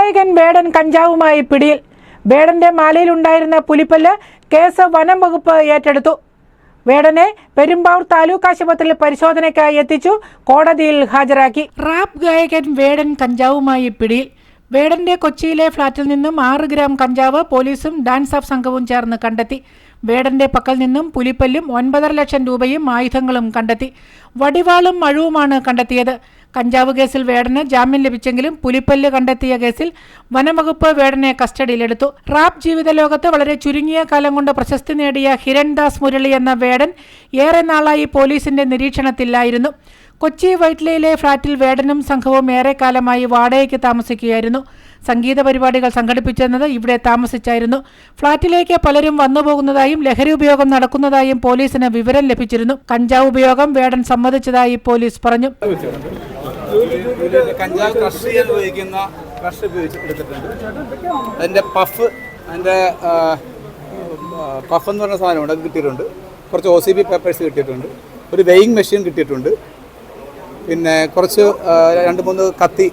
ഗായകൻ വേടൻ കഞ്ചാവുമായി പിടിയിൽ. വേടന്റെ മാലയിലുണ്ടായിരുന്ന പുലിപ്പല്ല് കേസ് വനം വകുപ്പ് ഏറ്റെടുത്തു. വേടനെ പെരുമ്പാവൂർ താലൂക്ക് ആശുപത്രിയിൽ പരിശോധനയ്ക്കായി എത്തിച്ചു കോടതിയിൽ ഹാജരാക്കി. റാപ്പ് ഗായകൻ വേടൻ കഞ്ചാവുമായി പിടിയിൽ. വേടന്റെ കൊച്ചിയിലെ ഫ്ളാറ്റിൽ നിന്നും 6 ഗ്രാം കഞ്ചാവ് പോലീസും ഡാൻസ് ഓഫ് സംഘവും ചേർന്ന് കണ്ടെത്തി. വേടന്റെ പക്കൽ നിന്നും പുലിപ്പല്ലും 9.5 ലക്ഷം രൂപയും ആയുധങ്ങളും കണ്ടെത്തി. വടിവാളും മഴുവുമാണ് കണ്ടെത്തിയത്. കഞ്ചാവ് കേസിൽ വേടന് ജാമ്യം ലഭിച്ചെങ്കിലും പുലിപ്പല്ല് കണ്ടെത്തിയ കേസിൽ വനംവകുപ്പ് വേടനെ കസ്റ്റഡിയിലെടുത്തു. റാപ്പ് ജീവിത ലോകത്ത് വളരെ ചുരുങ്ങിയ കാലം കൊണ്ട് പ്രശസ്തി നേടിയ ഹിരൺദാസ് മുരളി എന്ന വേടൻ ഏറെ നാളായി പോലീസിന്റെ നിരീക്ഷണത്തിലായിരുന്നു. കൊച്ചി വൈറ്റ്ലയിലെ ഫ്ളാറ്റിൽ വേടനും സംഘവും ഏറെക്കാലമായി വാടകയ്ക്ക് താമസിക്കുകയായിരുന്നു. സംഗീത പരിപാടികൾ സംഘടിപ്പിച്ചിരുന്നത് ഇവിടെ താമസിച്ചായിരുന്നു. ഫ്ളാറ്റിലേക്ക് പലരും വന്നുപോകുന്നതായും ലഹരി ഉപയോഗം നടക്കുന്നതായും പോലീസിന് വിവരം ലഭിച്ചിരുന്നു. കഞ്ചാവ് ഉപയോഗം വേടൻ സമ്മതിച്ചതായി പോലീസ് പറഞ്ഞു. കഞ്ചാവ് ക്രഷ് ചെയ്യാൻ ഉപയോഗിക്കുന്ന ക്രഷ് ഉപയോഗിച്ചെടുത്തിട്ടുണ്ട്. അതിൻ്റെ പഫ് എന്ന് പറഞ്ഞ സാധനമുണ്ട്, അത് കിട്ടിയിട്ടുണ്ട്. കുറച്ച് OCP പേപ്പേഴ്സ് കിട്ടിയിട്ടുണ്ട്. ഒരു വെയിങ് മെഷീൻ കിട്ടിയിട്ടുണ്ട്. പിന്നെ കുറച്ച് 2-3 കത്തി,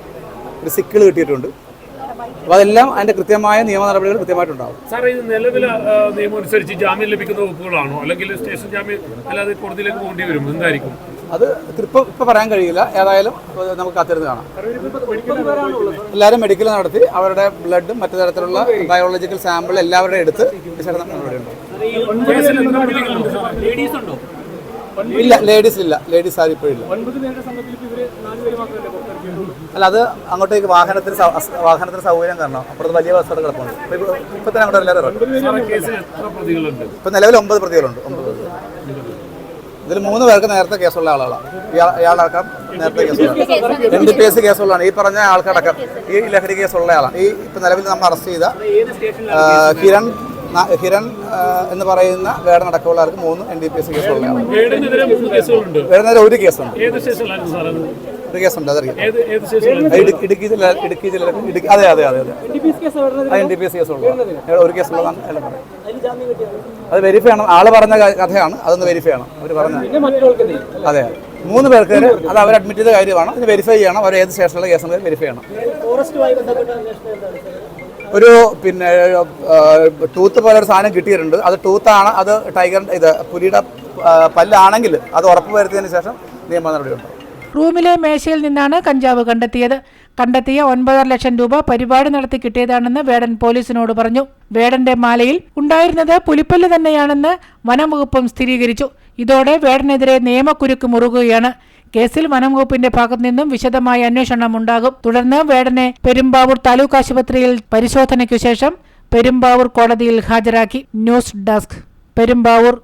ഒരു സിക്കിൾ കിട്ടിയിട്ടുണ്ട്. അപ്പോൾ അതെല്ലാം അതിൻ്റെ കൃത്യമായ നിയമ നടപടികൾ കൃത്യമായിട്ടുണ്ടാകും. സാർ, ഇത് നിലവിലെ നിയമം അനുസരിച്ച് ജാമ്യം ലഭിക്കുന്ന വകുപ്പുകളാണോ, അല്ലെങ്കിൽ സ്റ്റേഷൻ ജാമ്യം അല്ലാതെ കോടതിയിലേക്ക് പോകേണ്ടി വരും? എന്തായിരിക്കും അത്? ഇപ്പം പറയാൻ കഴിയില്ല. ഏതായാലും നമുക്ക് കാത്തിരുന്ന് കാണാം. എല്ലാവരും മെഡിക്കൽ നടത്തി അവരുടെ ബ്ലഡും മറ്റു തരത്തിലുള്ള ബയോളജിക്കൽ സാമ്പിൾ എല്ലാവരുടെയും എടുത്ത് നടപടിയുണ്ട്. ഇല്ല, ലേഡീസ് ആരും ഇപ്പോഴില്ല. അല്ല, അത് അങ്ങോട്ടേക്ക് വാഹനത്തിന് സൗകര്യം കാരണം അപ്പുറത്ത് വലിയ ബസ്സോടെ കിടപ്പുണ്ട്. ഇപ്പൊ തന്നെ അങ്ങോട്ട് എല്ലാവരും ഇപ്പൊ നിലവിൽ 9 പ്രതികളുണ്ട്. 9 പ്രതികൾ. ഇതിൽ 3 പേർക്ക് നേരത്തെ കേസുള്ള ആളുകളാണ്. ഇയാളടക്കം നേരത്തെ കേസുള്ള NDPS കേസുള്ളതാണ്. ഈ പറഞ്ഞ ആൾക്കടക്കം ഈ ലഹരി കേസുള്ള ആളാണ്. ഈ ഇപ്പൊ നിലവിൽ നമ്മൾ അറസ്റ്റ് ചെയ്ത ഹിരൺ എന്ന് പറയുന്ന വേടനടക്കമുള്ളവർക്ക് 3 NDPS കേസുള്ളതാണ്. വേടനെതിരെ ഒരു കേസുണ്ട്. ഒരു കേസുണ്ട്, അതറിയാം. ഇടുക്കി ജില്ല അതെ NDPS കേസുള്ള ഒരു കേസുള്ളതാണ്. എല്ലാം പറയാം. അത് വെരിഫൈ ചെയ്യണം. ആള് പറഞ്ഞ കഥയാണ്, അതൊന്ന് വെരിഫൈ ചെയ്യണം. അവർ പറഞ്ഞ അതെ 3 പേർക്ക് അത് അവർ അഡ്മിറ്റ് ചെയ്ത കാര്യമാണ്. അത് വെരിഫൈ ചെയ്യണം. അവർ ഏത് സ്റ്റേഷനിലുള്ള കേസ് വെരിഫൈ ചെയ്യണം. ഒരു ടൂത്ത് പോലെ ഒരു സാധനം കിട്ടിയിട്ടുണ്ട്. അത് ടൂത്താണ്. അത് ടൈഗറിന്റെ പുലിയുടെ പല്ലാണെങ്കിൽ അത് ഉറപ്പ് വരുത്തിയതിനു ശേഷം നിയമ നടപടി ഉണ്ടാവും. റൂമിലെ മേശയിൽ നിന്നാണ് കഞ്ചാവ് കണ്ടെത്തിയത്. കണ്ടെത്തിയ 9.5 ലക്ഷം രൂപ പരിപാടി നടത്തി കിട്ടിയതാണെന്ന് വേടൻ പോലീസിനോട് പറഞ്ഞു. വേടന്റെ മാലയിൽ ഉണ്ടായിരുന്നത് പുലിപ്പല്ല് തന്നെയാണെന്ന് വനംവകുപ്പും സ്ഥിരീകരിച്ചു. ഇതോടെ വേടനെതിരെ നിയമക്കുരുക്ക് മുറുകുകയാണ്. കേസിൽ വനംവകുപ്പിന്റെ ഭാഗത്തു നിന്നും വിശദമായ അന്വേഷണം ഉണ്ടാകും. തുടർന്ന് വേടനെ പെരുമ്പാവൂർ താലൂക്ക് ആശുപത്രിയിൽ പരിശോധനയ്ക്കു ശേഷം പെരുമ്പാവൂർ കോടതിയിൽ ഹാജരാക്കി. News desk, Perumbavoor.